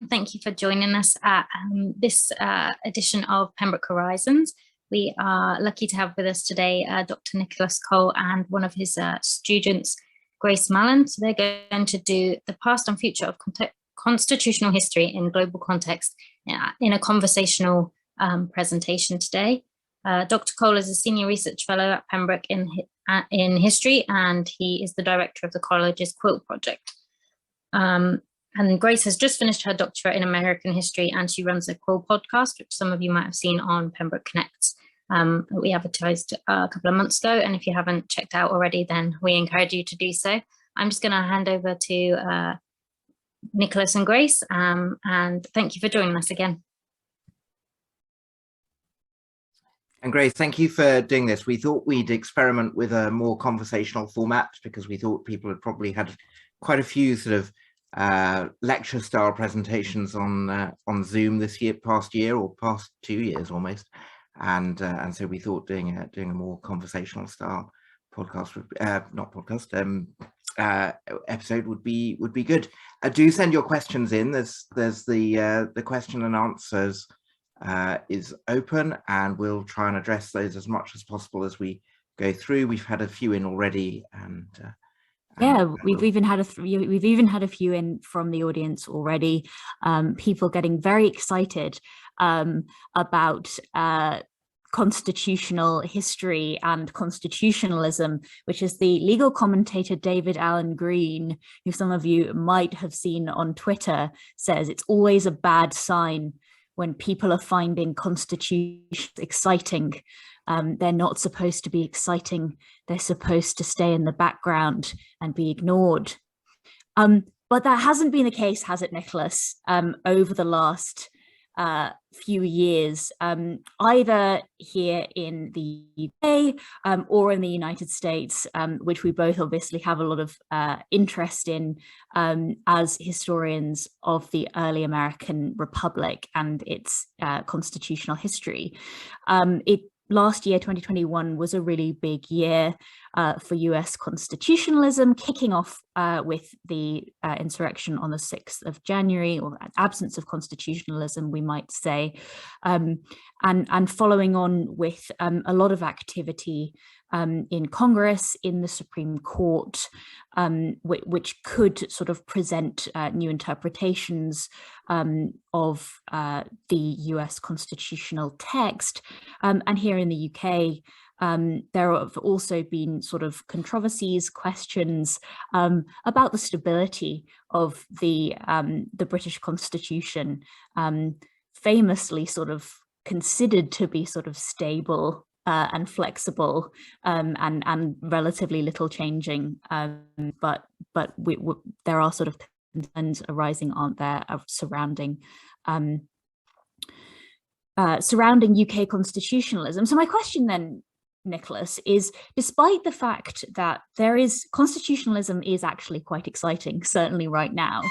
Thank you for joining us at this edition of Pembroke Horizons. We are lucky to have with us today Dr. Nicholas Cole and one of his students, Grace Mallon. So they're going to do the past and future of constitutional history in global context in a conversational presentation today. Dr. Cole is a senior research fellow at Pembroke in history, and he is the director of the college's Quill project. And Grace has just finished her doctorate in American history, and she runs a Quill podcast, which some of you might have seen on Pembroke Connects, that we advertised a couple of months ago. And if you haven't checked out already, then we encourage you to do so. I'm just going to hand over to Nicholas and Grace, and thank you for joining us again. And Grace, thank you for doing this. We thought we'd experiment with a more conversational format because we thought people had probably had quite a few sort of lecture style presentations on Zoom this past year or past 2 years almost, and so we thought doing a more conversational style podcast episode would be good. Do send your questions in. There's the question and answers is open, and we'll try and address those as much as possible as we go through. We've had a few in already, and yeah, we've even had a few in from the audience already. People getting very excited about constitutional history and constitutionalism, which is the legal commentator David Alan Green, who some of you might have seen on Twitter, says it's always a bad sign when people are finding constitutions exciting. They're not supposed to be exciting. They're supposed to stay in the background and be ignored. But that hasn't been the case, has it, Nicholas, over the last few years, either here in the UK or in the United States, which we both obviously have a lot of interest in as historians of the early American Republic and its constitutional history. Last year, 2021, was a really big year for US constitutionalism, kicking off with the insurrection on the 6th of January, or absence of constitutionalism, we might say, and following on with a lot of activity in Congress, in the Supreme Court, which could sort of present new interpretations of the US constitutional text. And here in the UK, there have also been sort of controversies, questions about the stability of the British Constitution, famously sort of considered to be sort of stable and flexible and relatively little changing, but there are sort of concerns arising, aren't there, of surrounding UK constitutionalism. So my question then, Nicholas, is despite the fact that constitutionalism is actually quite exciting, certainly right now,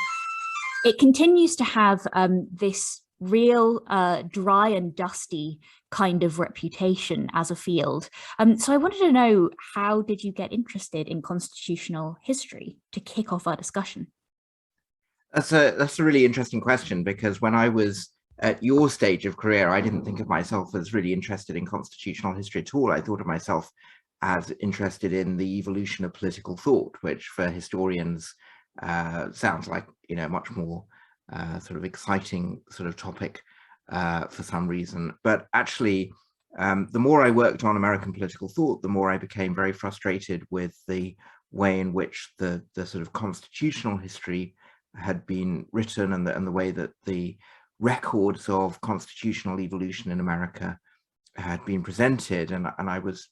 it continues to have this real dry and dusty kind of reputation as a field. So I wanted to know, how did you get interested in constitutional history to kick off our discussion? That's a really interesting question, because when I was at your stage of career, I didn't think of myself as really interested in constitutional history at all. I thought of myself as interested in the evolution of political thought, which for historians sounds like, you know, much more sort of exciting sort of topic for some reason. But actually, the more I worked on American political thought, the more I became very frustrated with the way in which the sort of constitutional history had been written, and the way that the records of constitutional evolution in America had been presented. And I was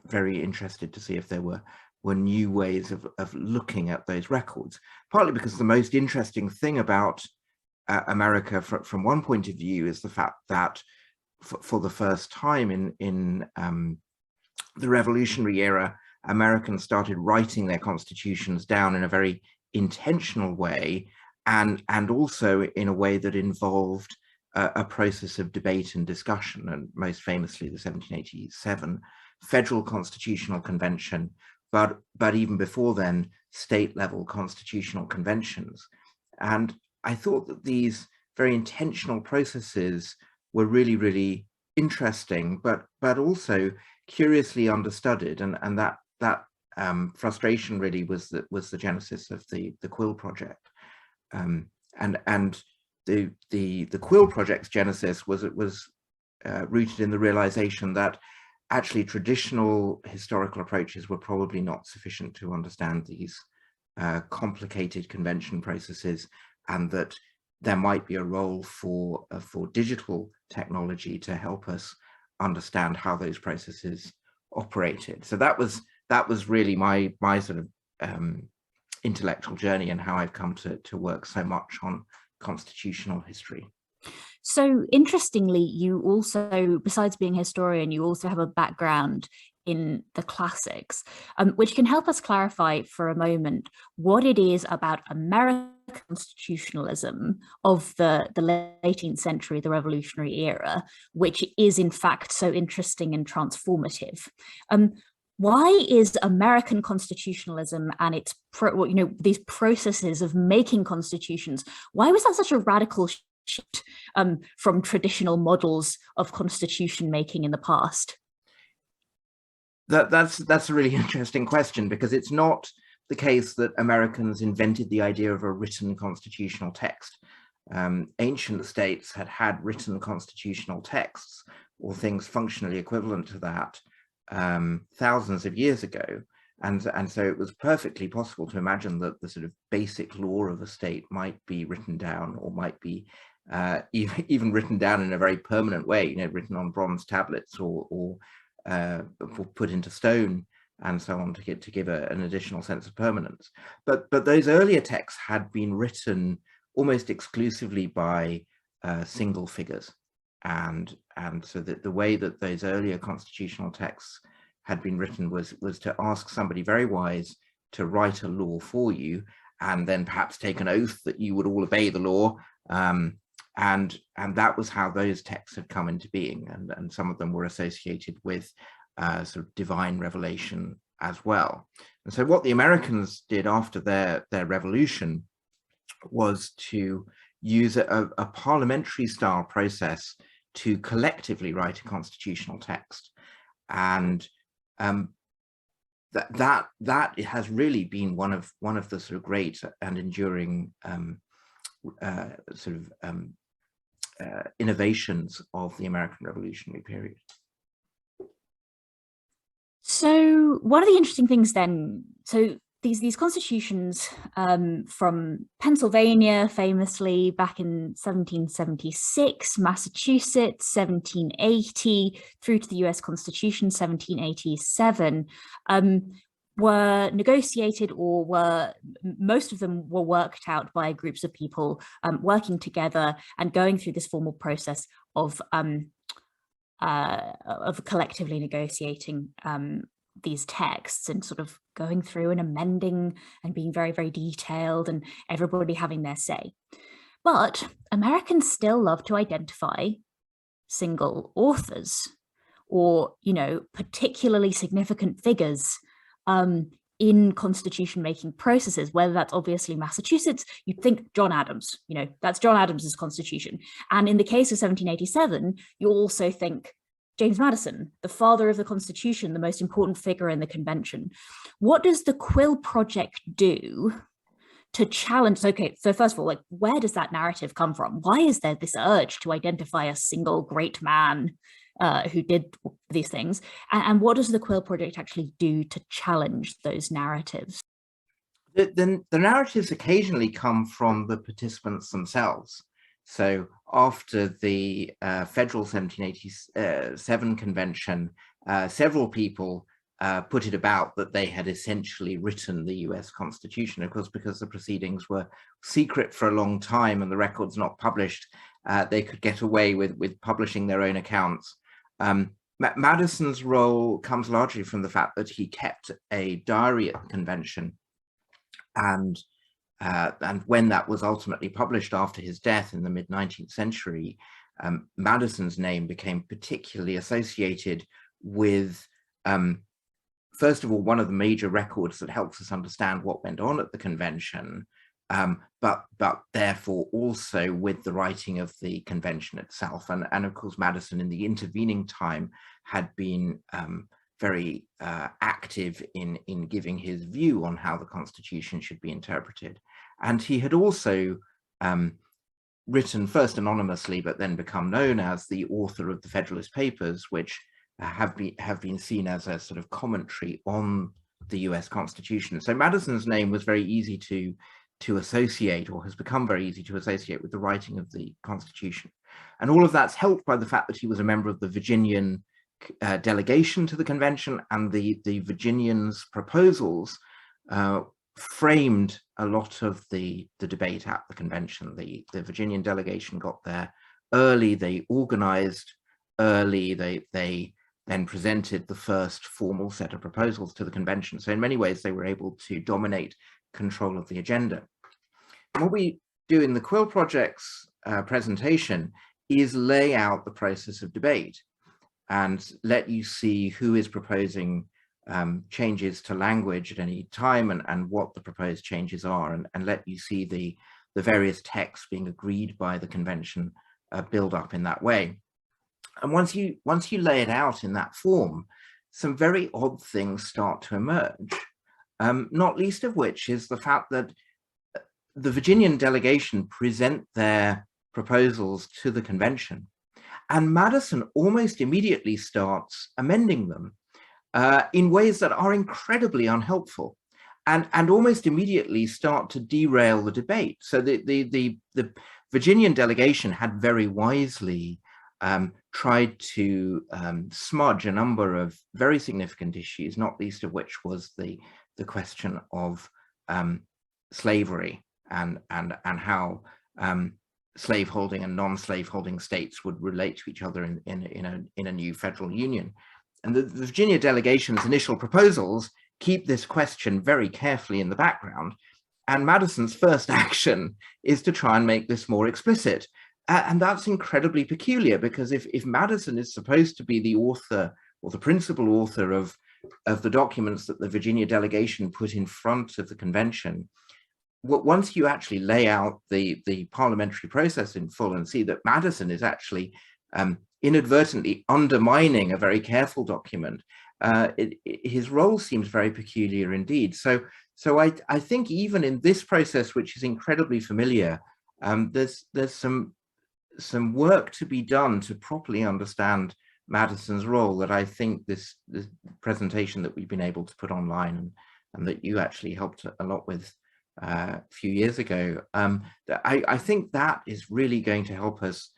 very interested to see if there were new ways of looking at those records, partly because the most interesting thing about America from one point of view is the fact that for the first time in the revolutionary era, Americans started writing their constitutions down in a very intentional way, and also in a way that involved a process of debate and discussion, and most famously the 1787 Federal Constitutional Convention, but even before then, state level constitutional conventions. And I thought that these very intentional processes were really, really interesting, but also curiously understudied, and that frustration really was the genesis of the Quill project. And the Quill project's genesis was rooted in the realization that actually traditional historical approaches were probably not sufficient to understand these complicated convention processes, and that there might be a role for digital technology to help us understand how those processes operated. So that was really my sort of intellectual journey, and how I've come to work so much on constitutional history. So interestingly, you also, besides being a historian, you also have a background in the classics, which can help us clarify for a moment what it is about American constitutionalism of the late 18th century, the Revolutionary era, which is in fact so interesting and transformative. Why is American constitutionalism and its these processes of making constitutions, why was that such a radical shift from traditional models of constitution making in the past? That's a really interesting question, because it's not the case that Americans invented the idea of a written constitutional text. Ancient states had written constitutional texts, or things functionally equivalent to that, thousands of years ago, and so it was perfectly possible to imagine that the sort of basic law of a state might be written down, or might be even written down in a very permanent way, written on bronze tablets, or put into stone, and so on, to give an additional sense of permanence. But those earlier texts had been written almost exclusively by single figures, and so that the way that those earlier constitutional texts had been written was to ask somebody very wise to write a law for you, and then perhaps take an oath that you would all obey the law. And that was how those texts had come into being, and some of them were associated with sort of divine revelation as well. And so what the Americans did after their revolution was to use a parliamentary style process to collectively write a constitutional text, and that has really been one of the sort of great and enduring innovations of the American Revolutionary period. So one of the interesting things then, so these constitutions from Pennsylvania, famously back in 1776, Massachusetts 1780, through to the US Constitution 1787, were negotiated, or most of them were worked out by groups of people working together and going through this formal process of collectively negotiating these texts, and sort of going through and amending and being very, very detailed, and everybody having their say. But Americans still love to identify single authors, or, particularly significant figures in constitution making processes, whether that's obviously Massachusetts, you'd think John Adams, that's John Adams's constitution. And in the case of 1787, you also think James Madison, the father of the Constitution, the most important figure in the convention. What does the Quill project do to challenge? Okay, so first of all, where does that narrative come from? Why is there this urge to identify a single great man who did these things? And what does the Quill project actually do to challenge those narratives? The narratives occasionally come from the participants themselves. So after the federal 1787 convention, several people put it about that they had essentially written the US Constitution. Of course, because the proceedings were secret for a long time and the records not published, they could get away with publishing their own accounts. Madison's role comes largely from the fact that he kept a diary at the convention, and when that was ultimately published after his death in the mid-19th century, Madison's name became particularly associated with, first of all, one of the major records that helps us understand what went on at the convention, but therefore also with the writing of the convention itself. And of course, Madison in the intervening time had been very active in giving his view on how the Constitution should be interpreted. And he had also written, first anonymously, but then become known as the author of the Federalist Papers, which have been seen as a sort of commentary on the US Constitution. So Madison's name was very easy to associate, or has become very easy to associate, with the writing of the Constitution. And all of that's helped by the fact that he was a member of the Virginian delegation to the convention, and the Virginians' proposals framed a lot of the debate at the convention. The Virginian delegation got there early, they organized early, they then presented the first formal set of proposals to the convention. So in many ways, they were able to dominate control of the agenda. And what we do in the Quill Project's presentation is lay out the process of debate and let you see who is proposing changes to language at any time, and what the proposed changes are, and let you see the various texts being agreed by the convention build up in that way. And once you lay it out in that form, some very odd things start to emerge, not least of which is the fact that the Virginian delegation present their proposals to the convention, and Madison almost immediately starts amending them in ways that are incredibly unhelpful, and almost immediately start to derail the debate. So the Virginian delegation had very wisely tried to smudge a number of very significant issues, not least of which was the question of slavery and how slaveholding and non-slaveholding states would relate to each other in a new federal union. And the Virginia delegation's initial proposals keep this question very carefully in the background, and Madison's first action is to try and make this more explicit. And that's incredibly peculiar, because if Madison is supposed to be the author, or the principal author, of the documents that the Virginia delegation put in front of the convention, once you actually lay out the parliamentary process in full and see that Madison is actually inadvertently undermining a very careful document, his role seems very peculiar indeed. So I think even in this process, which is incredibly familiar, there's some work to be done to properly understand Madison's role that I think this presentation that we've been able to put online, and that you actually helped a lot with a few years ago, I think that is really going to help us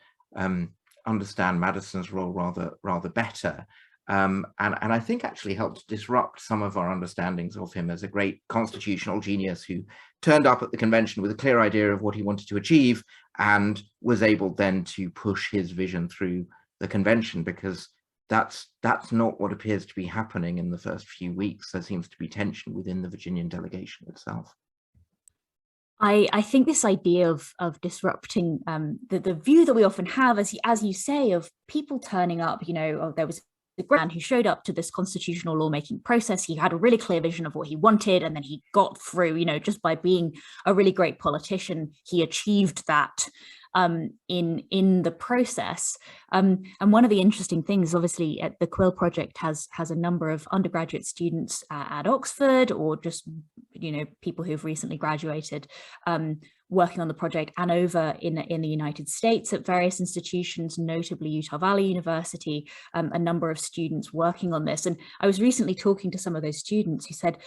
understand Madison's role rather better, and I think actually helped disrupt some of our understandings of him as a great constitutional genius who turned up at the convention with a clear idea of what he wanted to achieve, and was able then to push his vision through the convention, because that's not what appears to be happening in the first few weeks. There seems to be tension within the Virginian delegation itself. I think this idea of disrupting the view that we often have, as you say, of people turning up, there was a man who showed up to this constitutional lawmaking process. He had a really clear vision of what he wanted, and then he got through, just by being a really great politician, he achieved that in the process. And one of the interesting things, obviously, the Quill Project has a number of undergraduate students at Oxford, or just people who've recently graduated, working on the project, and over in the United States at various institutions, notably Utah Valley University, a number of students working on this. And I was recently talking to some of those students who said,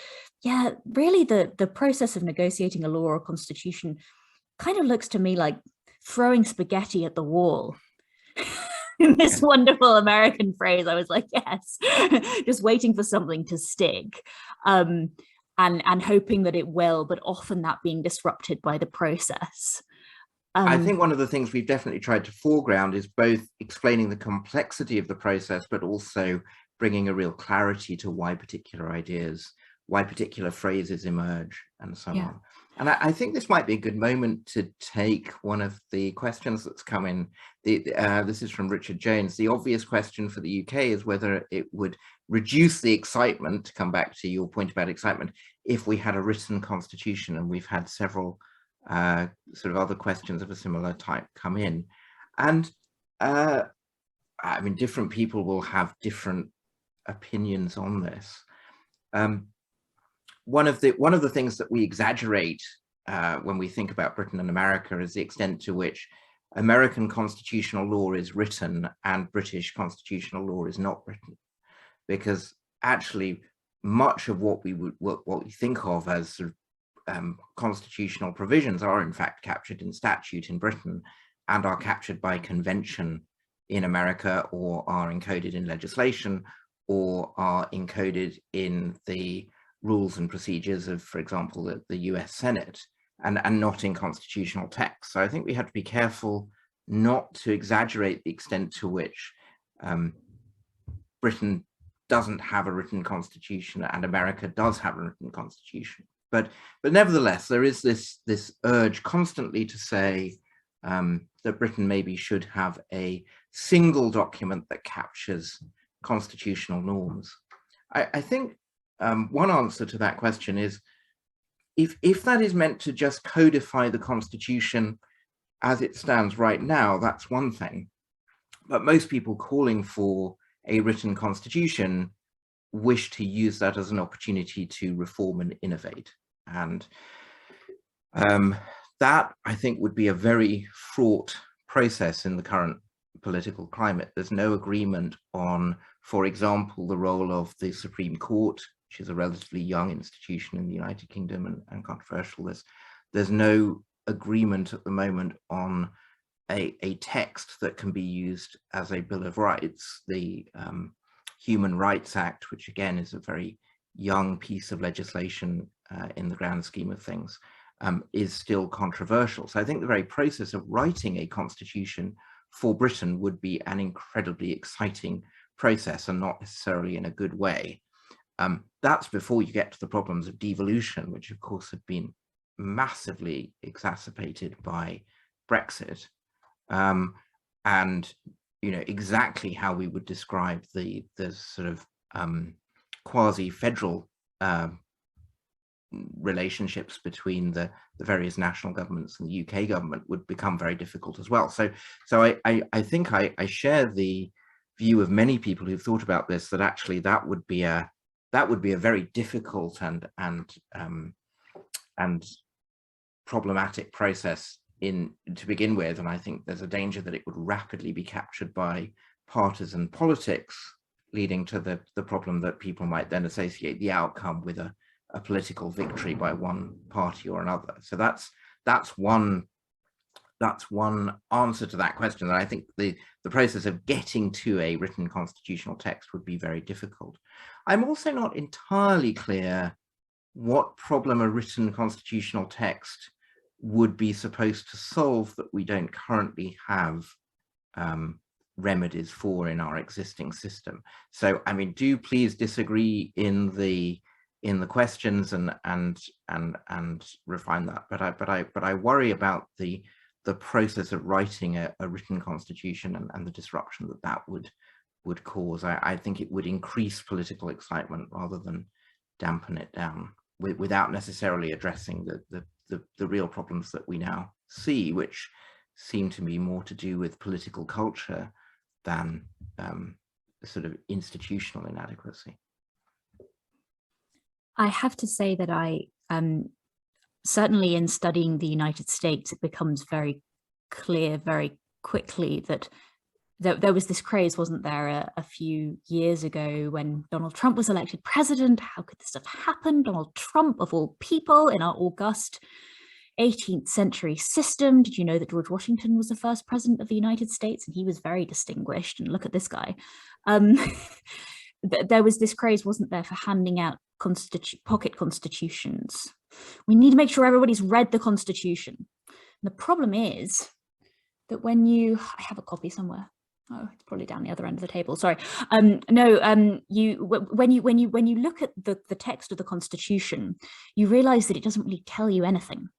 yeah, really the process of negotiating a law or a constitution kind of looks to me like throwing spaghetti at the wall. In this wonderful American phrase, I was like, yes, just waiting for something to stick, and hoping that it will, but often that being disrupted by the process. I think one of the things we've definitely tried to foreground is both explaining the complexity of the process, but also bringing a real clarity to why particular ideas, why particular phrases emerge, and so on. And I think this might be a good moment to take one of the questions that's come in. This is from Richard Jones. The obvious question for the UK is whether it would reduce the excitement, to come back to your point about excitement, if we had a written constitution. And we've had several sort of other questions of a similar type come in. And I mean, different people will have different opinions on this. One of the things that we exaggerate when we think about Britain and America is the extent to which American constitutional law is written and British constitutional law is not written, because actually much of what we think of as sort of, constitutional provisions are in fact captured in statute in Britain and are captured by convention in America, or are encoded in legislation, or are encoded in the rules and procedures of, for example, the US Senate, and not in constitutional text. So I think we have to be careful not to exaggerate the extent to which Britain doesn't have a written constitution and America does have a written constitution. But nevertheless, there is this urge constantly to say that Britain maybe should have a single document that captures constitutional norms. I think one answer to that question is, if that is meant to just codify the Constitution as it stands right now, that's one thing. But most people calling for a written constitution wish to use that as an opportunity to reform and innovate. And that, I think, would be a very fraught process in the current political climate. There's no agreement on, for example, the role of the Supreme Court, which is a relatively young institution in the United Kingdom and controversial. There's no agreement at the moment on a text that can be used as a Bill of Rights. The Human Rights Act, which again is a very young piece of legislation in the grand scheme of things, is still controversial. So I think the very process of writing a constitution for Britain would be an incredibly exciting process, and not necessarily in a good way. That's before you get to the problems of devolution, which of course have been massively exacerbated by Brexit. And exactly how we would describe the sort of quasi-federal relationships between the various national governments and the UK government would become very difficult as well. So I think I share the view of many people who've thought about this, that actually that would be a very difficult and problematic process to begin with. And I think there's a danger that it would rapidly be captured by partisan politics, leading to the problem that people might then associate the outcome with a political victory by one party or another. So that's one answer to that question, that I think the process of getting to a written constitutional text would be very difficult. I'm also not entirely clear what problem a written constitutional text would be supposed to solve that we don't currently have remedies for in our existing system. So, I mean, do please disagree in the questions and refine that. But I worry about the process of writing a written constitution and the disruption that would cause. I think it would increase political excitement rather than dampen it down, without necessarily addressing the real problems that we now see, which seem to be more to do with political culture than sort of institutional inadequacy. I have to say that I certainly in studying the United States, it becomes very clear very quickly that there was this craze, wasn't there, a few years ago when Donald Trump was elected president. How could this have happened? Donald Trump, of all people, in our august 18th century system. Did you know that George Washington was the first president of the United States? And he was very distinguished. And look at this guy. There was this craze, wasn't there, for handing out pocket constitutions. We need to make sure everybody's read the Constitution. And the problem is that when I have a copy somewhere. Oh, it's probably down the other end of the table. Sorry. When you look at the text of the Constitution, you realize that it doesn't really tell you anything.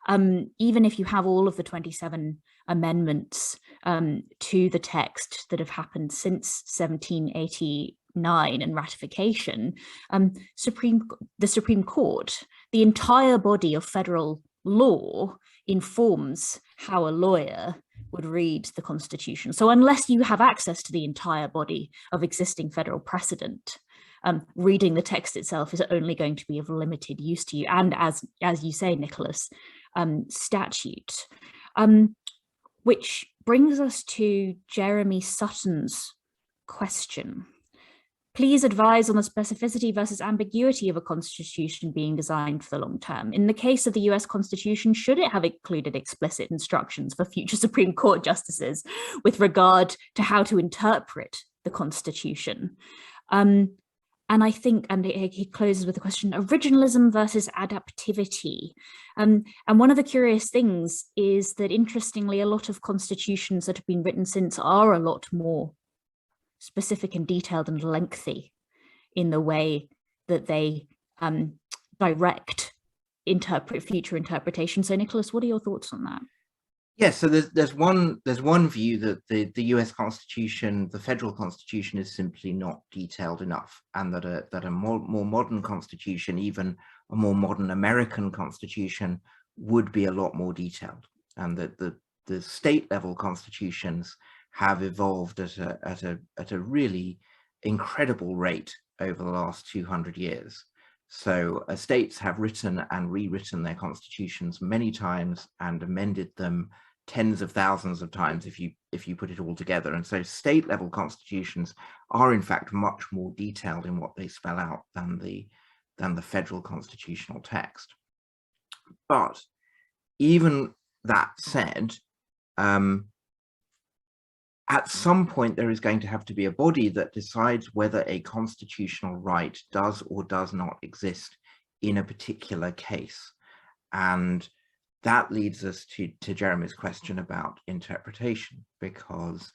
Even if you have all of the 27 amendments to the text that have happened since 1789 and ratification, the Supreme Court, the entire body of federal law informs how a lawyer would read the Constitution. So unless you have access to the entire body of existing federal precedent, reading the text itself is only going to be of limited use to you. And as you say, Nicholas, statute. Which brings us to Jeremy Sutton's question. Please advise on the specificity versus ambiguity of a constitution being designed for the long term. In the case of the US Constitution, should it have included explicit instructions for future Supreme Court justices with regard to how to interpret the Constitution? And I think, and he closes with the question, originalism versus adaptivity. And one of the curious things is that, interestingly, a lot of constitutions that have been written since are a lot more specific and detailed and lengthy in the way that they direct future interpretation. So, Nicholas, what are your thoughts on that? Yes, so there's one view that the US Constitution, the federal Constitution, is simply not detailed enough, and that a more modern Constitution, even a more modern American Constitution, would be a lot more detailed, and that the state level constitutions have evolved at a really incredible rate over the last 200 years. So states have written and rewritten their constitutions many times and amended them tens of thousands of times if you put it all together. And so state level constitutions are in fact much more detailed in what they spell out than the federal constitutional text. But even that said, at some point there is going to have to be a body that decides whether a constitutional right does or does not exist in a particular case. And that leads us to Jeremy's question about interpretation, because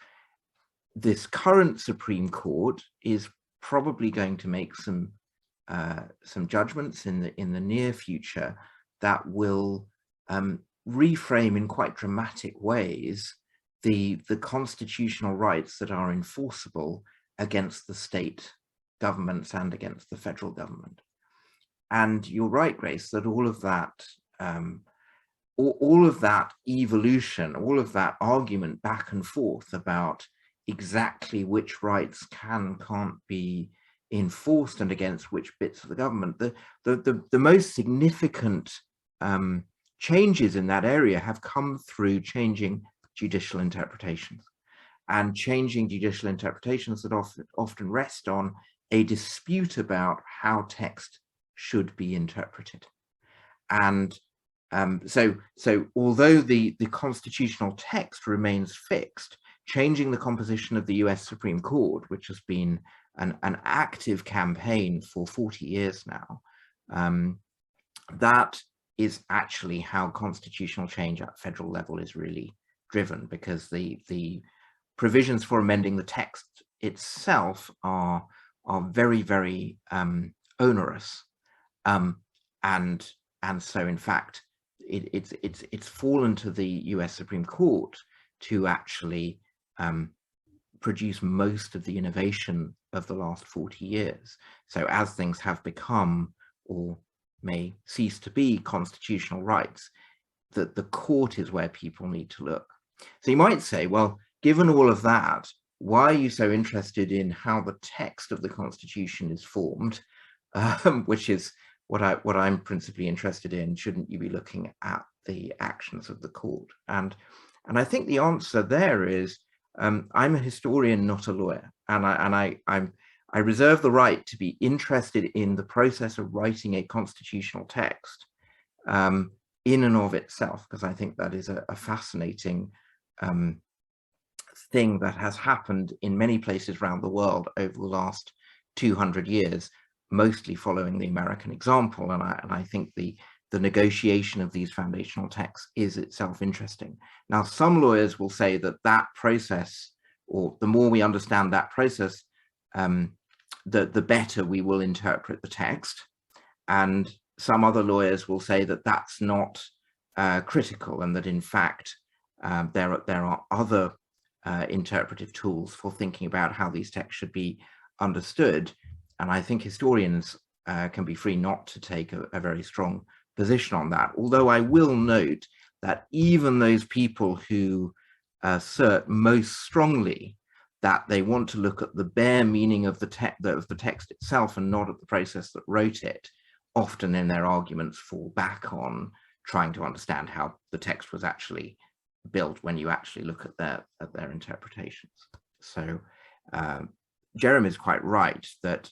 this current Supreme Court is probably going to make some judgments in the near future that will reframe in quite dramatic ways the constitutional rights that are enforceable against the state governments and against the federal government. And you're right, Grace, that all of that evolution, all of that argument back and forth about exactly which rights can't be enforced and against which bits of the government, the most significant changes in that area have come through changing judicial interpretations, and changing judicial interpretations that often rest on a dispute about how text should be interpreted. And so although the constitutional text remains fixed, changing the composition of the US Supreme Court, which has been an active campaign for 40 years now, that is actually how constitutional change at federal level is really driven, because the provisions for amending the text itself are very, very onerous, and so in fact it's fallen to the US Supreme Court to actually produce most of the innovation of the last 40 years. So as things have become, or may cease to be, constitutional rights, that the court is where people need to look. So you might say, well, given all of that, why are you so interested in how the text of the Constitution is formed, which is what I'm principally interested in? Shouldn't you be looking at the actions of the court? And I think the answer there is, I'm a historian, not a lawyer, and I reserve the right to be interested in the process of writing a constitutional text in and of itself, because I think that is a fascinating thing that has happened in many places around the world over the last 200 years, mostly following the American example. And I think the negotiation of these foundational texts is itself interesting. Now, some lawyers will say that process, or the more we understand that process, the better we will interpret the text. And some other lawyers will say that that's not critical, and that in fact there are other interpretive tools for thinking about how these texts should be understood. And I think historians can be free not to take a very strong position on that. Although I will note that even those people who assert most strongly that they want to look at the bare meaning of the text itself and not at the process that wrote it, often in their arguments fall back on trying to understand how the text was actually built when you actually look at their interpretations. So Jeremy is quite right that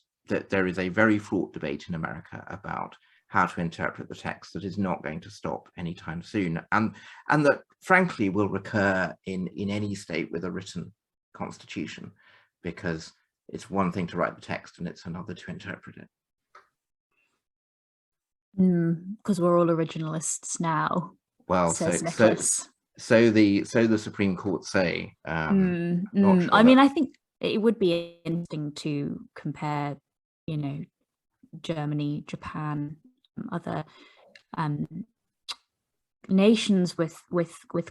there is a very fraught debate in America about how to interpret the text that is not going to stop anytime soon, and that frankly will recur in any state with a written constitution, because it's one thing to write the text and it's another to interpret it. Because we're all originalists now. Well, says Nicholas. So the Supreme Court say. I mean, I think it would be interesting to compare, you know, Germany, Japan, other nations with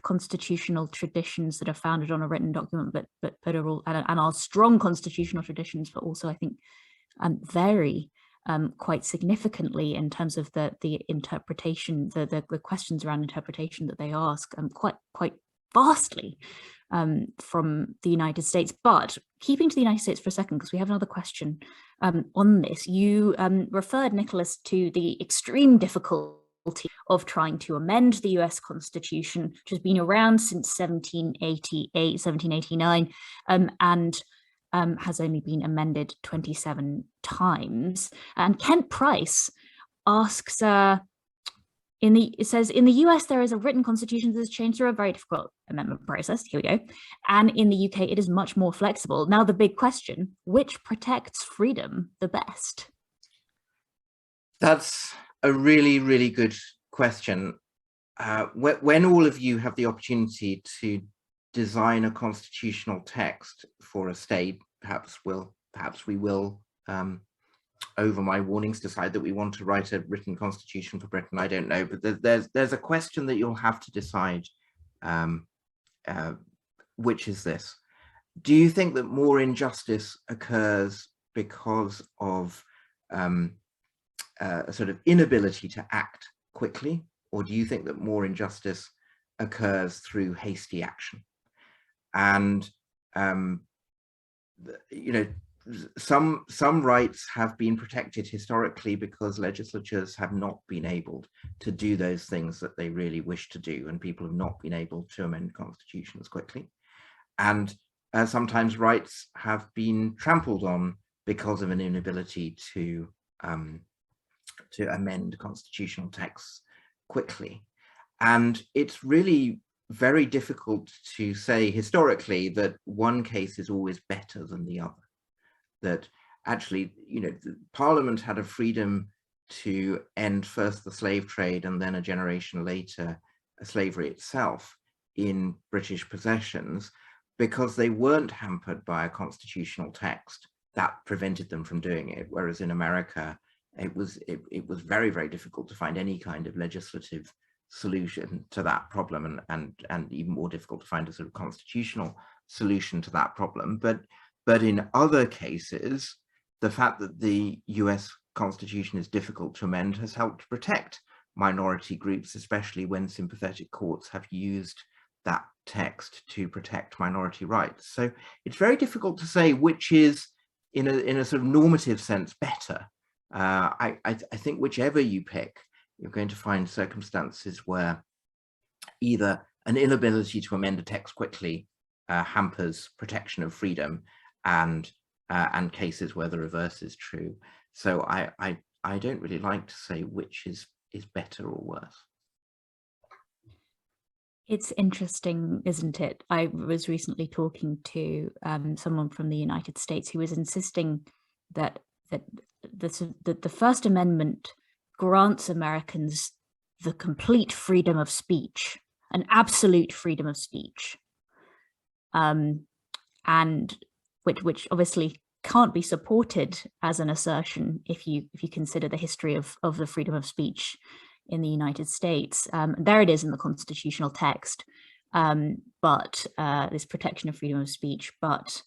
constitutional traditions that are founded on a written document, but are all and are strong constitutional traditions, but also I think vary quite significantly in terms of the interpretation, the questions around interpretation that they ask, quite vastly from the United States. But keeping to the United States for a second, because we have another question on this. You referred, Nicholas, to the extreme difficulty of trying to amend the US Constitution, which has been around since 1788, 1789, and has only been amended 27 times. And Kent Price asks, it says, in the US, there is a written constitution that is changed through a very difficult amendment process. Here we go. And in the UK, it is much more flexible. Now, the big question, which protects freedom the best? That's a really, really good question. When all of you have the opportunity to design a constitutional text for a state, perhaps we will, over my warnings, decide that we want to write a written constitution for Britain. I don't know, but there's a question that you'll have to decide, which is this: do you think that more injustice occurs because of a sort of inability to act quickly, or do you think that more injustice occurs through hasty action? And you know, some rights have been protected historically because legislatures have not been able to do those things that they really wish to do, and people have not been able to amend constitutions quickly. And sometimes rights have been trampled on because of an inability to amend constitutional texts quickly. And it's really very difficult to say historically that one case is always better than the other. That actually, you know, Parliament had a freedom to end first the slave trade and then a generation later slavery itself in British possessions, because they weren't hampered by a constitutional text that prevented them from doing it. Whereas in America, it was very, very difficult to find any kind of legislative solution to that problem, and even more difficult to find a sort of constitutional solution to that problem. But in other cases, the fact that the US Constitution is difficult to amend has helped protect minority groups, especially when sympathetic courts have used that text to protect minority rights. So it's very difficult to say which is, in a sort of normative sense, better. I think whichever you pick, you're going to find circumstances where either an inability to amend a text quickly hampers protection of freedom, and cases where the reverse is true. So I don't really like to say which is better or worse. It's interesting, isn't it? I was recently talking to someone from the United States who was insisting that the First Amendment grants Americans the complete freedom of speech, an absolute freedom of speech, and which obviously can't be supported as an assertion if you consider the history of the freedom of speech in the United States. There it is in the constitutional text, but this protection of freedom of speech, but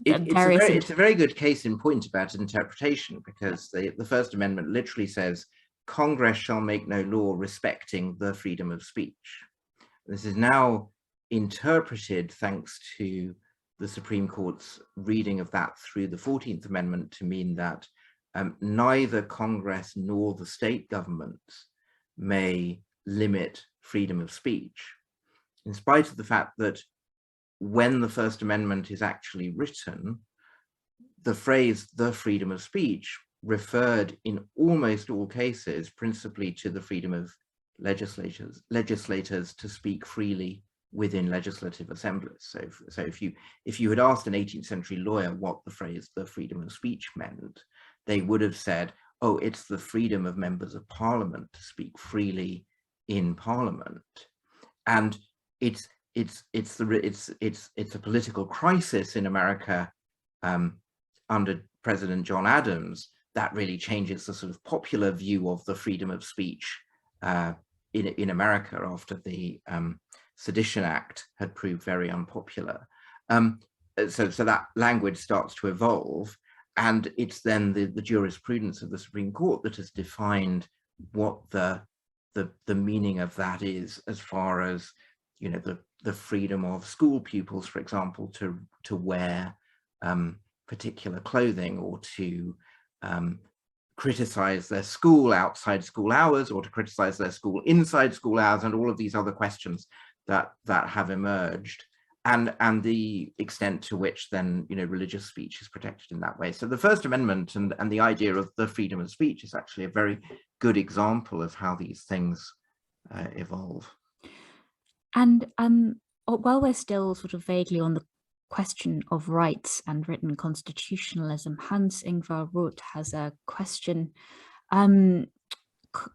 it's a very good case in point about interpretation, because the First Amendment literally says Congress shall make no law respecting the freedom of speech. This is now interpreted, thanks to the Supreme Court's reading of that through the 14th Amendment, to mean that neither Congress nor the state governments may limit freedom of speech, in spite of the fact that when the First Amendment is actually written, the phrase "the freedom of speech" referred in almost all cases principally to the freedom of legislators to speak freely within legislative assemblies. So if you had asked an 18th century lawyer what the phrase "the freedom of speech" meant, they would have said, oh, it's the freedom of members of parliament to speak freely in parliament. And it's a political crisis in America under President John Adams that really changes the sort of popular view of the freedom of speech in America after the Sedition Act had proved very unpopular. So that language starts to evolve, and it's then the jurisprudence of the Supreme Court that has defined what the meaning of that is, as far as, you know, the freedom of school pupils, for example, to wear particular clothing, or to criticize their school outside school hours, or to criticize their school inside school hours, and all of these other questions that have emerged, and the extent to which then, you know, religious speech is protected in that way. So the First Amendment and the idea of the freedom of speech is actually a very good example of how these things evolve. And while we're still sort of vaguely on the question of rights and written constitutionalism, Hans-Ingvar Roth has a question.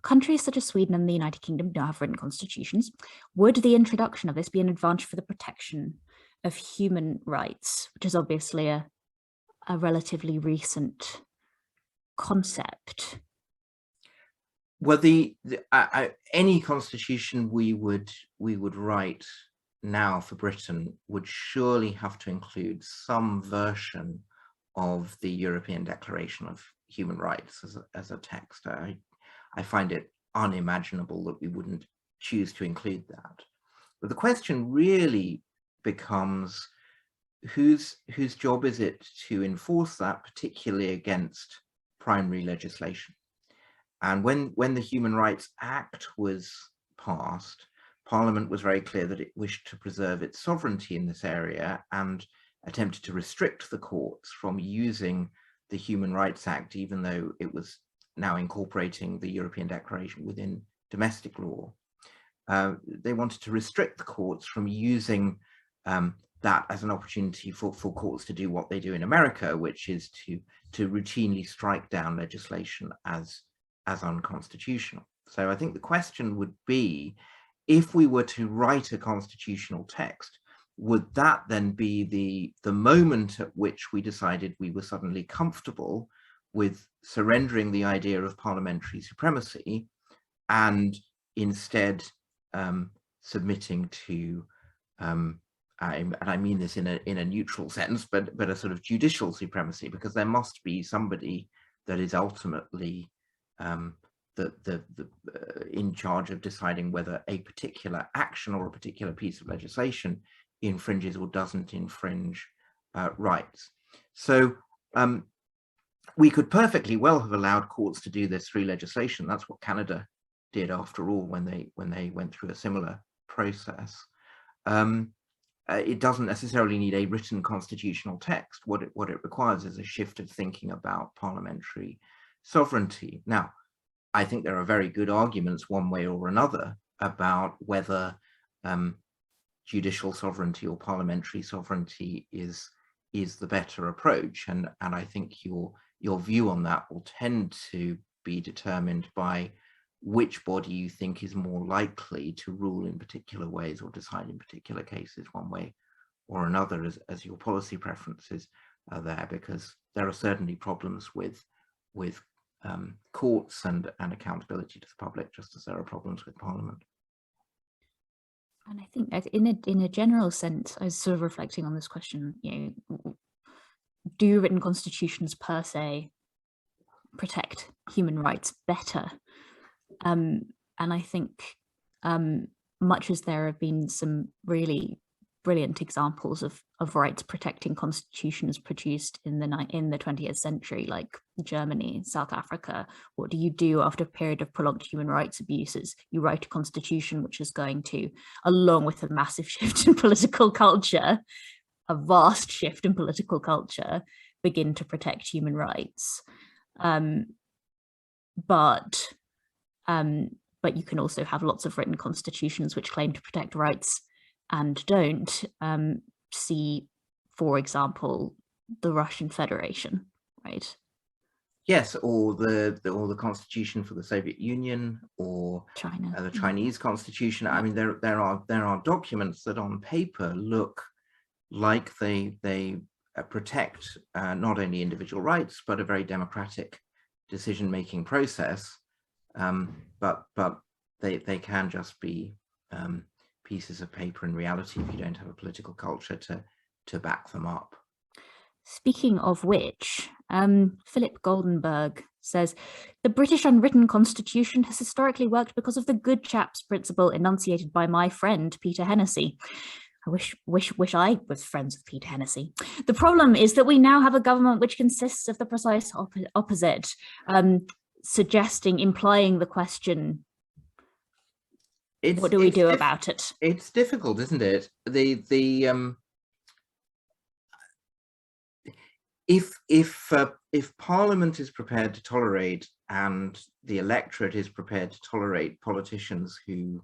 Countries such as Sweden and the United Kingdom don't have written constitutions. Would the introduction of this be an advantage for the protection of human rights, which is obviously a relatively recent concept? Well, any constitution we would write now for Britain would surely have to include some version of the European Declaration of Human Rights as a text. I find it unimaginable that we wouldn't choose to include that. But the question really becomes, whose job is it to enforce that, particularly against primary legislation? And when the Human Rights Act was passed, Parliament was very clear that it wished to preserve its sovereignty in this area, and attempted to restrict the courts from using the Human Rights Act, even though it was now incorporating the European Declaration within domestic law. They wanted to restrict the courts from using that as an opportunity for courts to do what they do in America, which is to routinely strike down legislation as unconstitutional. So I think the question would be, if we were to write a constitutional text, would that then be the moment at which we decided we were suddenly comfortable with surrendering the idea of parliamentary supremacy, and instead submitting to, and I mean this in a neutral sense, but a sort of judicial supremacy, because there must be somebody that is ultimately in charge of deciding whether a particular action or a particular piece of legislation infringes or doesn't infringe rights. So we could perfectly well have allowed courts to do this through legislation. That's what Canada did, after all, when they went through a similar process. It doesn't necessarily need a written constitutional text. What it requires is a shift of thinking about parliamentary sovereignty. Now, I think there are very good arguments one way or another about whether judicial sovereignty or parliamentary sovereignty is the better approach, and I think your view on that will tend to be determined by which body you think is more likely to rule in particular ways or decide in particular cases one way or another, as your policy preferences are there, because there are certainly problems with courts and accountability to the public, just as there are problems with Parliament. And I think in a general sense, I was sort of reflecting on this question, you know, do written constitutions per se protect human rights better? And I think much as there have been some really brilliant examples of rights protecting constitutions produced in the 20th century, like Germany, South Africa, what do you do after a period of prolonged human rights abuses? You write a constitution which is going to, along with a massive shift in political culture, a vast shift in political culture, begin to protect human rights. But you can also have lots of written constitutions which claim to protect rights and don't. See, for example, the Russian Federation, right? Yes, or the constitution for the Soviet Union, or China, the Chinese constitution. I mean, there are documents that on paper look like they protect not only individual rights but a very democratic decision-making process. But they can just be pieces of paper in reality if you don't have a political culture to back them up. Speaking of which, Philip Goldenberg says, the British unwritten constitution has historically worked because of the good chaps principle enunciated by my friend Peter Hennessy. I wish I was friends with Peter Hennessy. The problem is that we now have a government which consists of the precise opposite, implying the question, what do we do about it? It's difficult, isn't it? If Parliament is prepared to tolerate, and the electorate is prepared to tolerate, politicians who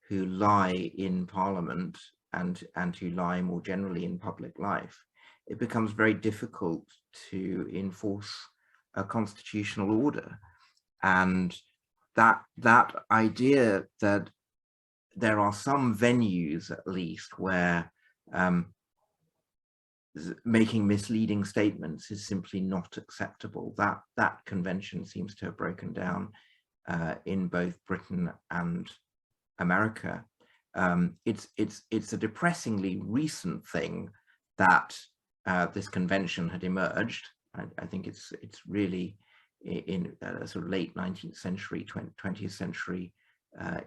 lie in Parliament and who lie more generally in public life, it becomes very difficult to enforce a constitutional order. And that idea that there are some venues, at least, where making misleading statements is simply not acceptable, that convention seems to have broken down in both Britain and America. It's a depressingly recent thing that this convention had emerged. I think it's really in a sort of late 19th century, 20th century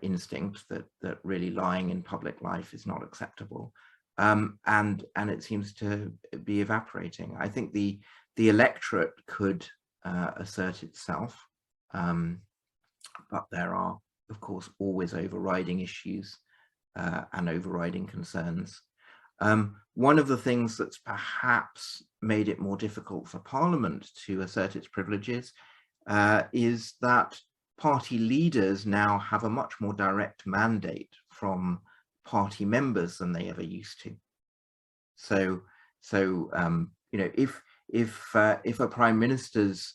instinct that really lying in public life is not acceptable. And it seems to be evaporating. I think the electorate could assert itself, but there are, of course, always overriding issues and overriding concerns. One of the things that's perhaps made it more difficult for Parliament to assert its privileges is that party leaders now have a much more direct mandate from party members than they ever used to. So you know, if a prime minister's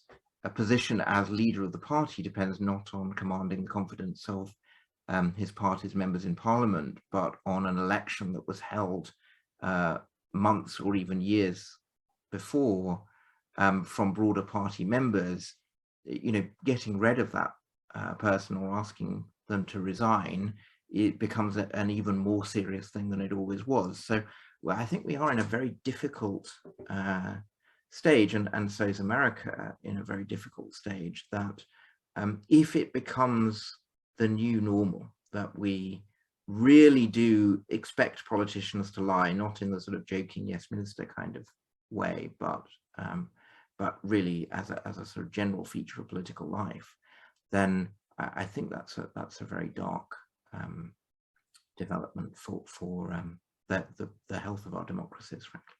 position as leader of the party depends not on commanding the confidence of his party's members in Parliament, but on an election that was held months or even years before from broader party members, you know, getting rid of that person or asking them to resign, it becomes an even more serious thing than it always was. So well, I think we are in a very difficult stage, and so is America in a very difficult stage, that if it becomes the new normal, that we really do expect politicians to lie, not in the sort of joking yes minister kind of way, but really as a sort of general feature of political life, then I think that's a very dark development for the health of our democracies, frankly.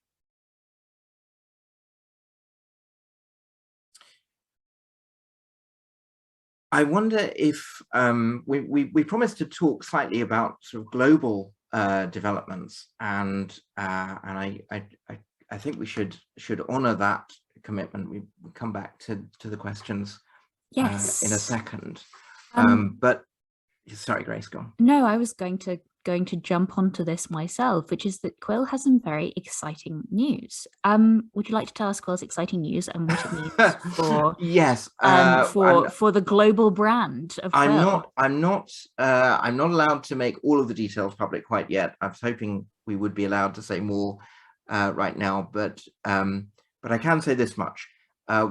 I wonder if we promised to talk slightly about sort of global developments, and I think we should honour that commitment. We come back to the questions yes in a second. But sorry, Grace, go on. No, I was going to jump onto this myself, which is that Quill has some very exciting news. Would you like to tell us Quill's exciting news and what it means for yes for the global brand of Quill? I'm not allowed to make all of the details public quite yet. I was hoping we would be allowed to say more right now, but I can say this much: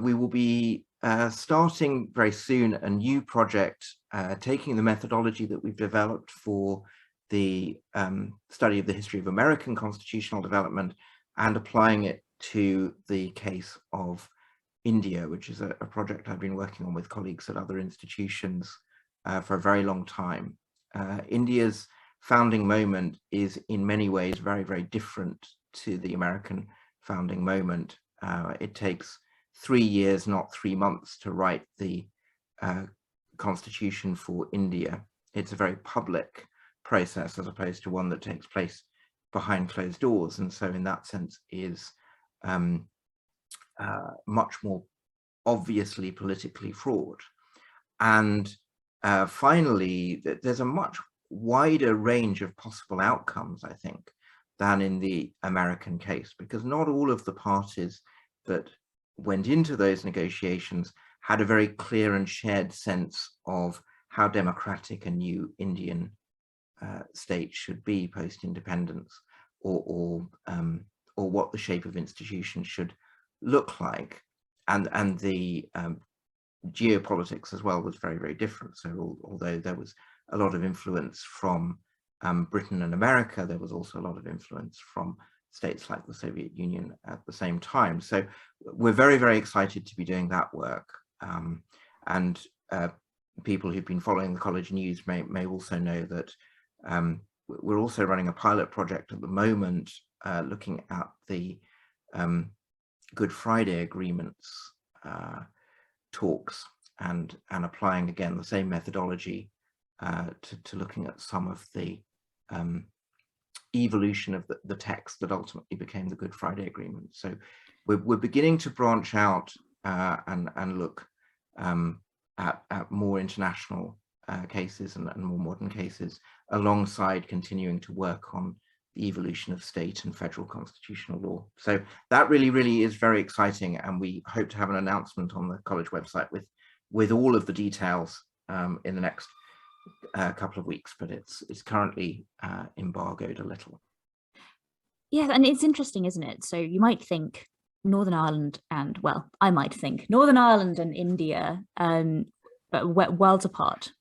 we will be starting very soon a new project, taking the methodology that we've developed for the study of the history of American constitutional development and applying it to the case of India, which is a project I've been working on with colleagues at other institutions for a very long time. India's founding moment is in many ways very, very different to the American founding moment. It takes 3 years, not 3 months, to write the constitution for India. It's a very public process as opposed to one that takes place behind closed doors, and so in that sense is much more obviously politically fraught. And finally, there's a much wider range of possible outcomes, I think, than in the American case, because not all of the parties that went into those negotiations had a very clear and shared sense of how democratic a new Indian state should be post-independence, or what the shape of institutions should look like, and the geopolitics as well was very, very different. So although there was a lot of influence from Britain and America, there was also a lot of influence from states like the Soviet Union at the same time. So we're very, very excited to be doing that work. And people who've been following the college news may also know that we're also running a pilot project at the moment looking at the Good Friday agreements talks and applying again the same methodology to looking at some of the evolution of the text that ultimately became the Good Friday Agreement. So we're beginning to branch out and look at more international cases and more modern cases, alongside continuing to work on the evolution of state and federal constitutional law. So that really, really is very exciting, and we hope to have an announcement on the college website with all of the details in the next couple of weeks, but it's currently embargoed a little. Yeah, and it's interesting, isn't it? So you might think Northern Ireland and, well, I might think Northern Ireland and India worlds apart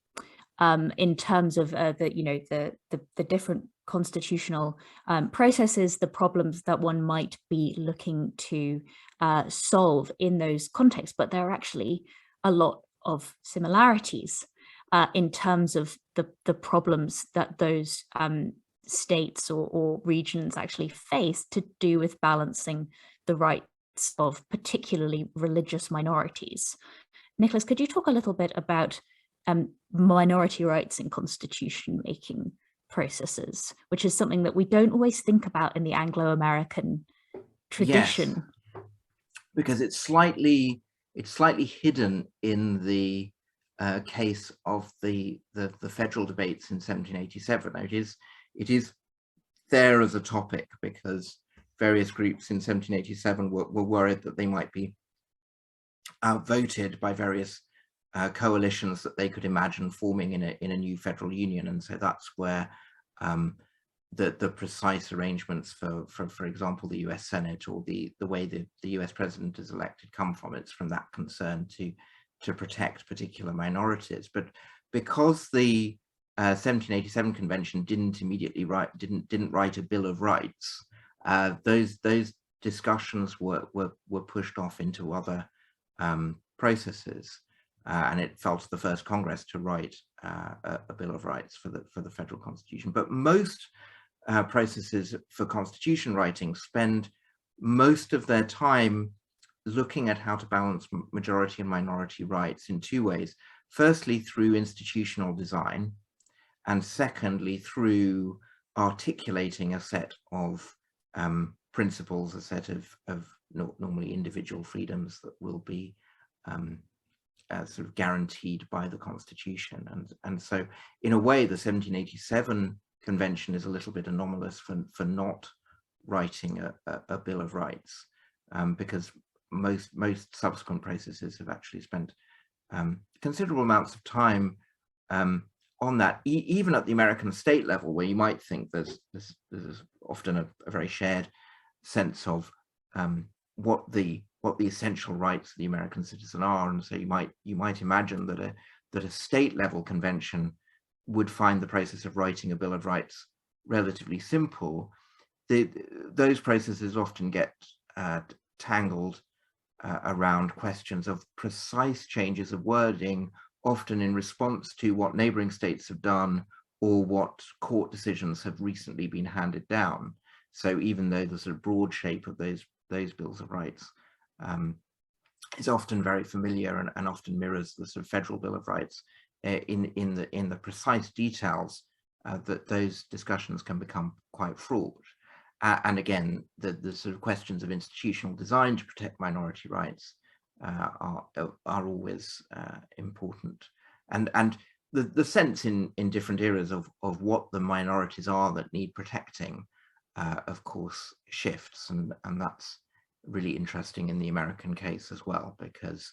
in terms of the different constitutional processes, the problems that one might be looking to solve in those contexts, but there are actually a lot of similarities in terms of the problems that those states or regions actually face to do with balancing the rights of particularly religious minorities. Nicholas, could you talk a little bit about minority rights in constitution making processes, which is something that we don't always think about in the Anglo-American tradition? Yes, because it's slightly hidden in the case of the federal debates in 1787. It is there as a topic because various groups in 1787 were worried that they might be outvoted by various coalitions that they could imagine forming in a new federal union, and so that's where the precise arrangements for example the US Senate or the way the US president is elected come from. It's from that concern to protect particular minorities. But because the 1787 convention didn't write a Bill of Rights, those discussions were pushed off into other processes, and it fell to the first Congress to write a Bill of Rights for the federal constitution. But most processes for constitution writing spend most of their time looking at how to balance majority and minority rights in two ways. Firstly, through institutional design, and secondly, through articulating a set of principles, a set of normally individual freedoms that will be sort of guaranteed by the Constitution. And so in a way, the 1787 convention is a little bit anomalous for not writing a Bill of Rights, because most subsequent processes have actually spent considerable amounts of time on that, even at the American state level, where you might think there's often a very shared sense of what the essential rights of the American citizen are. And so you might imagine that a state level convention would find the process of writing a Bill of Rights relatively simple. Those processes often get tangled around questions of precise changes of wording, often in response to what neighboring states have done or what court decisions have recently been handed down. So even though the sort of broad shape of those Bills of Rights is often very familiar and often mirrors the sort of Federal Bill of Rights, in the precise details, that those discussions can become quite fraught. And again, the sort of questions of institutional design to protect minority rights are always important. And the sense in different eras of what the minorities are that need protecting, of course, shifts, and that's really interesting in the American case as well, because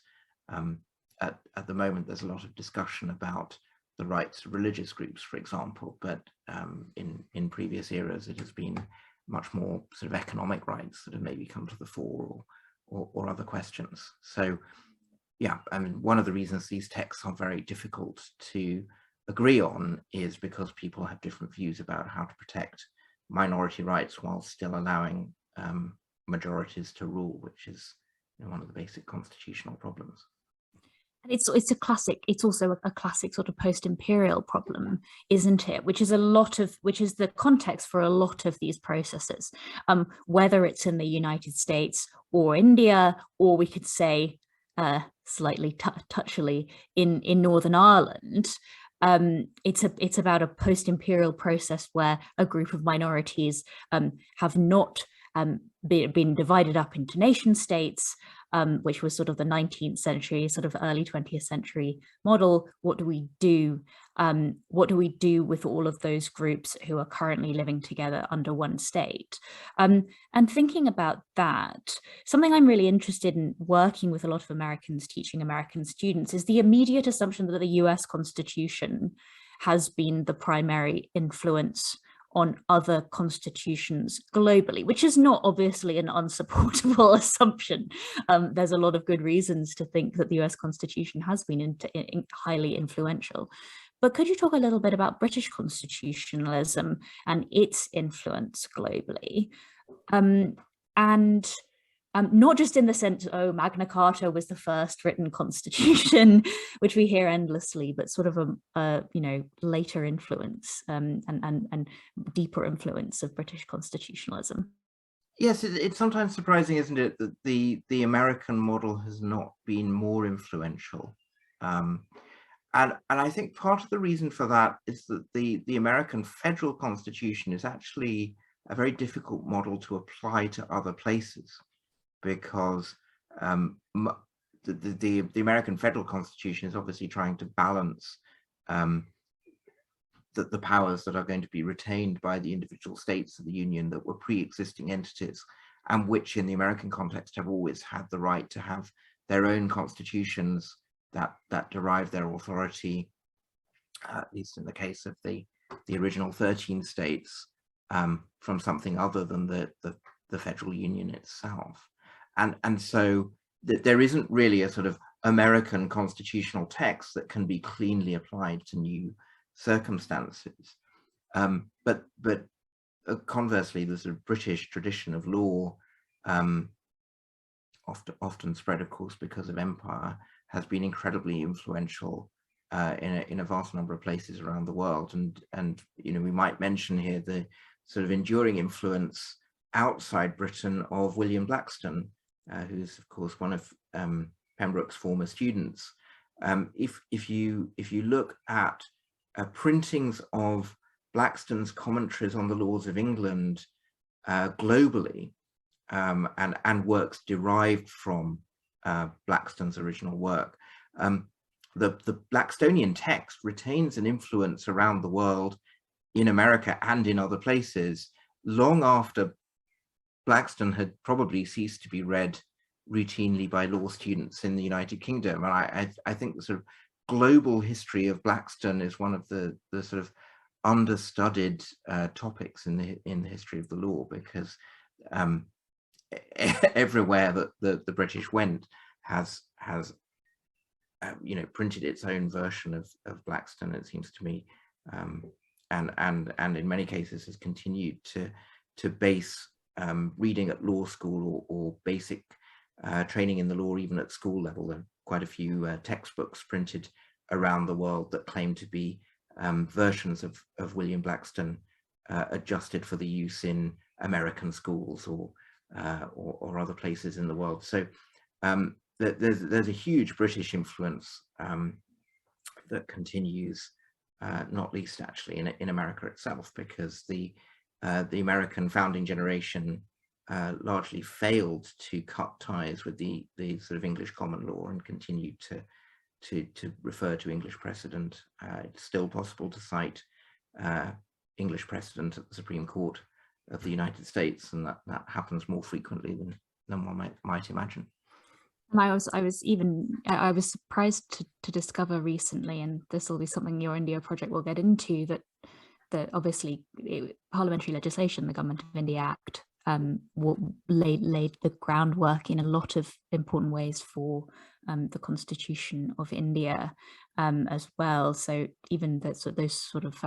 at the moment there's a lot of discussion about the rights of religious groups, for example, but in previous eras it has been much more sort of economic rights that have maybe come to the fore, or other questions. So yeah, I mean, one of the reasons these texts are very difficult to agree on is because people have different views about how to protect minority rights while still allowing majorities to rule, which is, you know, one of the basic constitutional problems. And it's also a classic sort of post-imperial problem, isn't it? Which is the context for a lot of these processes, whether it's in the United States or India, or we could say slightly touchily in Northern Ireland. It's about a post-imperial process where a group of minorities have not been divided up into nation states, which was sort of the 19th century, sort of early 20th century model. What do we do? What do we do with all of those groups who are currently living together under one state? And thinking about that, something I'm really interested in working with a lot of Americans, teaching American students, is the immediate assumption that the US Constitution has been the primary influence on other constitutions globally, which is not obviously an unsupportable assumption. There's a lot of good reasons to think that the US Constitution has been highly influential. But could you talk a little bit about British constitutionalism and its influence globally? And not just in the sense, oh, Magna Carta was the first written constitution, which we hear endlessly, but sort of a later influence and deeper influence of British constitutionalism. Yes, it's sometimes surprising, isn't it, that the American model has not been more influential. And I think part of the reason for that is that the American federal constitution is actually a very difficult model to apply to other places, because the American federal constitution is obviously trying to balance the powers that are going to be retained by the individual states of the Union that were pre-existing entities, and which in the American context have always had the right to have their own constitutions that derive their authority, at least in the case of the original 13 states, from something other than the federal union itself. And so there isn't really a sort of American constitutional text that can be cleanly applied to new circumstances. But conversely, the sort of British tradition of law, often spread, of course, because of empire, has been incredibly influential in a vast number of places around the world. And you know, we might mention here the sort of enduring influence outside Britain of William Blackstone, who's of course one of Pembroke's former students. If you look at printings of Blackstone's commentaries on the laws of England globally, and works derived from Blackstone's original work, the Blackstonian text retains an influence around the world, in America and in other places, long after Blackstone had probably ceased to be read routinely by law students in the United Kingdom. And I think the sort of global history of Blackstone is one of the sort of understudied topics in the history of the law, because everywhere that the British went has printed its own version of Blackstone, it seems to me, and in many cases has continued to base reading at law school or basic training in the law even at school level. There are quite a few textbooks printed around the world that claim to be versions of William Blackstone adjusted for the use in American schools or other places in the world. So there's a huge British influence that continues, not least actually in America itself, because the American founding generation largely failed to cut ties with the sort of English common law and continued to refer to English precedent. It's still possible to cite English precedent at the Supreme Court of the United States, and that happens more frequently than one might imagine. And I was surprised to discover recently, and this will be something your India project will get into, that obviously parliamentary legislation, the Government of India Act, laid the groundwork in a lot of important ways for the Constitution of India as well. So even those sort of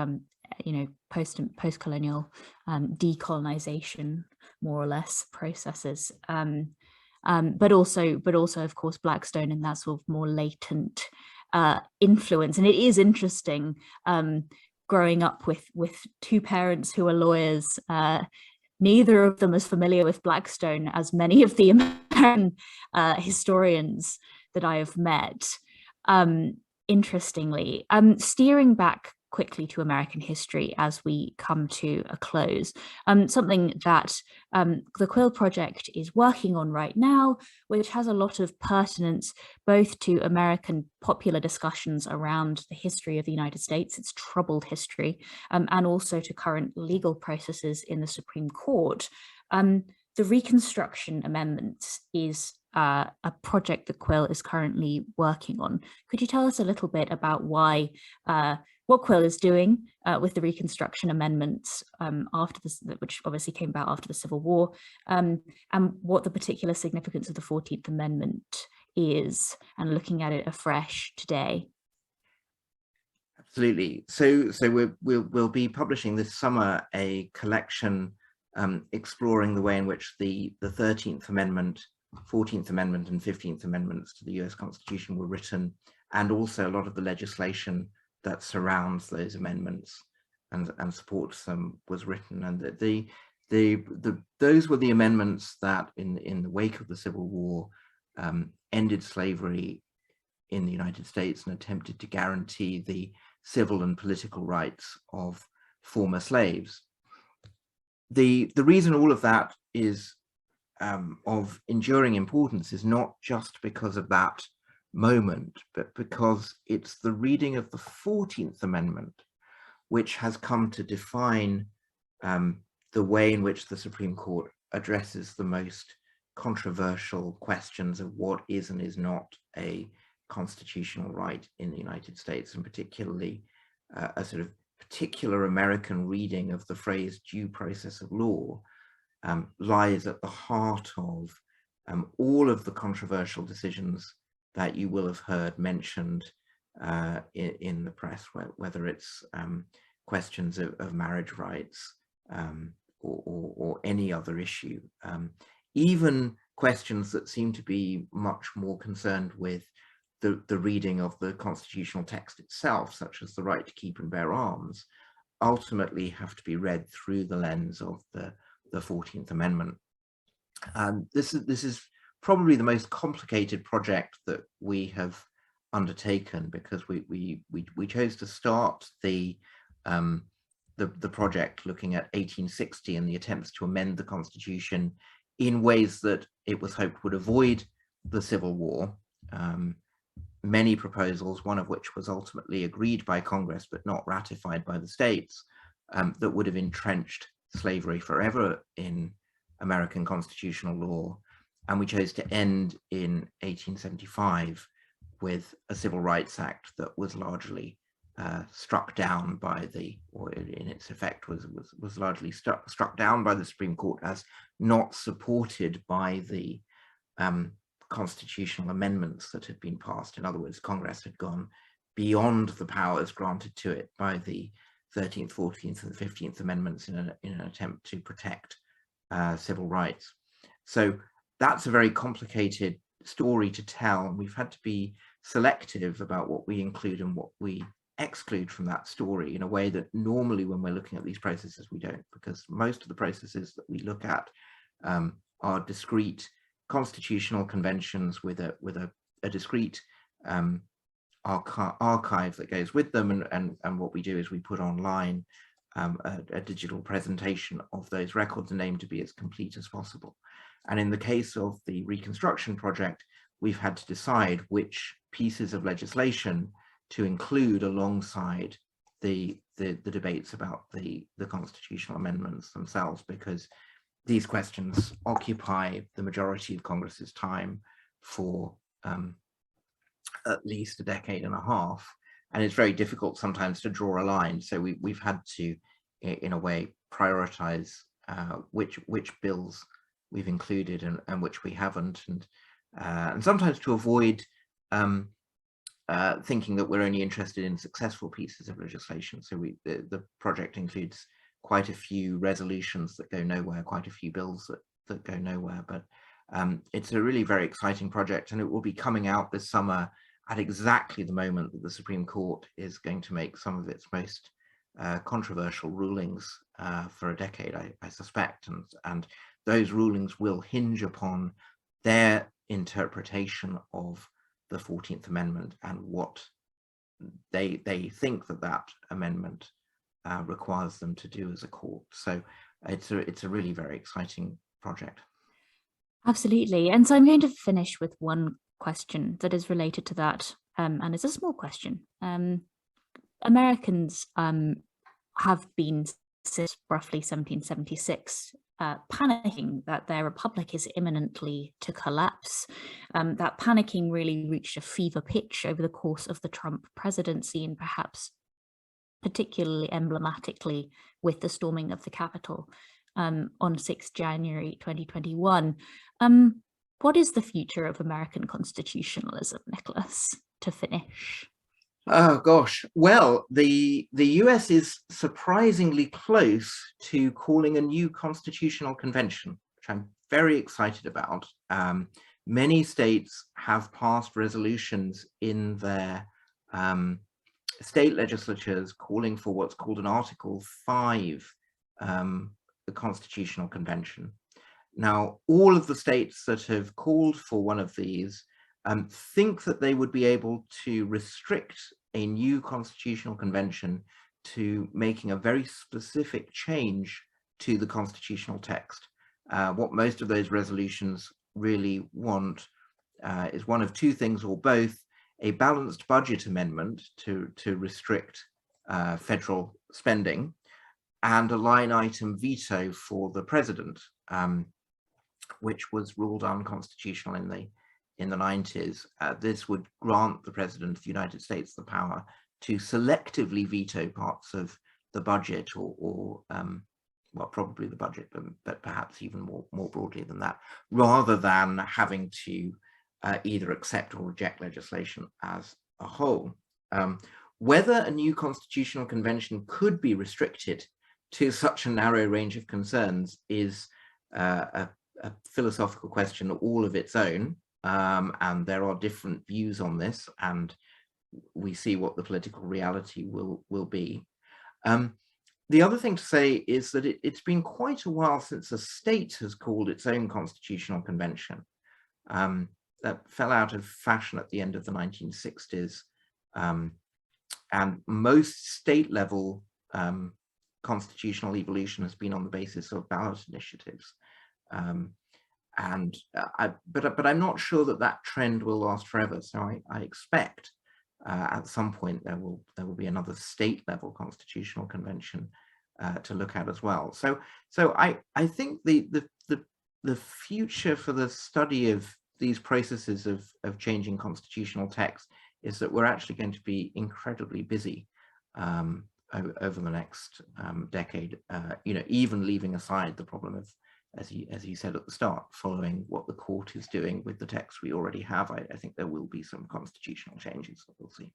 post-colonial decolonization, more or less, processes. But also, of course, Blackstone and that sort of more latent influence. And it is interesting growing up with two parents who are lawyers, neither of them as familiar with Blackstone as many of the American historians that I have met. Interestingly, steering back quickly to American history as we come to a close, something that the Quill project is working on right now, which has a lot of pertinence both to American popular discussions around the history of the United States, its troubled history, and also to current legal processes in the Supreme Court. The Reconstruction Amendment is a project that Quill is currently working on. Could you tell us a little bit about what Quill is doing with the Reconstruction Amendments which obviously came about after the Civil War, and what the particular significance of the 14th Amendment is, and looking at it afresh today? Absolutely. So we'll be publishing this summer a collection exploring the way in which the 13th Amendment, 14th Amendment and 15th Amendments to the US Constitution were written, and also a lot of the legislation that surrounds those amendments and supports them was written. And those were the amendments that in the wake of the Civil War ended slavery in the United States and attempted to guarantee the civil and political rights of former slaves. The reason all of that is of enduring importance is not just because of that moment, but because it's the reading of the 14th Amendment which has come to define the way in which the Supreme Court addresses the most controversial questions of what is and is not a constitutional right in the United States, and particularly a sort of particular American reading of the phrase due process of law lies at the heart of all of the controversial decisions that you will have heard mentioned in the press, whether it's questions of marriage rights or any other issue, even questions that seem to be much more concerned with the reading of the constitutional text itself, such as the right to keep and bear arms, ultimately have to be read through the lens of the 14th Amendment. This is probably the most complicated project that we have undertaken, because we chose to start the project looking at 1860 and the attempts to amend the Constitution in ways that it was hoped would avoid the Civil War. Many proposals, one of which was ultimately agreed by Congress but not ratified by the states, that would have entrenched slavery forever in American constitutional law. And we chose to end in 1875 with a Civil Rights Act that was largely struck down by or in its effect was largely struck down by the Supreme Court as not supported by the constitutional amendments that had been passed. In other words, Congress had gone beyond the powers granted to it by the 13th, 14th, and 15th Amendments in an attempt to protect civil rights. So that's a very complicated story to tell, and we've had to be selective about what we include and what we exclude from that story in a way that normally when we're looking at these processes we don't, because most of the processes that we look at are discrete constitutional conventions with a discrete archive that goes with them, and what we do is we put online a digital presentation of those records and aim to be as complete as possible. And in the case of the Reconstruction Project, we've had to decide which pieces of legislation to include alongside the debates about the constitutional amendments themselves, because these questions occupy the majority of Congress's time for at least a decade and a half, and it's very difficult sometimes to draw a line. So we've had to, in a way, prioritize which bills we've included and which we haven't, and sometimes to avoid thinking that we're only interested in successful pieces of legislation. So the project includes quite a few resolutions that go nowhere, quite a few bills that go nowhere, but it's a really very exciting project, and it will be coming out this summer at exactly the moment that the Supreme Court is going to make some of its most controversial rulings for a decade, I suspect, and those rulings will hinge upon their interpretation of the 14th Amendment and what they think that amendment requires them to do as a court. So it's a really very exciting project. Absolutely. And so I'm going to finish with one question that is related to that, and it's a small question. Americans have been since roughly 1776 panicking that their republic is imminently to collapse. That panicking really reached a fever pitch over the course of the Trump presidency, and perhaps particularly emblematically with the storming of the Capitol on 6 January 2021. What is the future of American constitutionalism, Nicholas, to finish? Oh gosh, well, the US is surprisingly close to calling a new constitutional convention, which I'm very excited about. Many states have passed resolutions in their state legislatures calling for what's called an Article 5, the Constitutional Convention. Now, all of the states that have called for one of these think that they would be able to restrict a new constitutional convention to making a very specific change to the constitutional text. What most of those resolutions really want is one of two things, or both: a balanced budget amendment to restrict federal spending, and a line item veto for the president, which was ruled unconstitutional in the 90s. This would grant the President of the United States the power to selectively veto parts of the budget, or well, probably the budget, but perhaps even more broadly than that, rather than having to either accept or reject legislation as a whole. Whether a new constitutional convention could be restricted to such a narrow range of concerns is a philosophical question all of its own. And there are different views on this, and we see what the political reality will be. The other thing to say is that it's been quite a while since a state has called its own constitutional convention. That fell out of fashion at the end of the 1960s, and most state level constitutional evolution has been on the basis of ballot initiatives. But I'm not sure that trend will last forever. So I expect at some point there will be another state level constitutional convention to look at as well. So I think the future for the study of these processes of changing constitutional text is that we're actually going to be incredibly busy. over the next decade, even leaving aside the problem of, as you said at the start, following what the court is doing with the text we already have, I think there will be some constitutional changes that we'll see.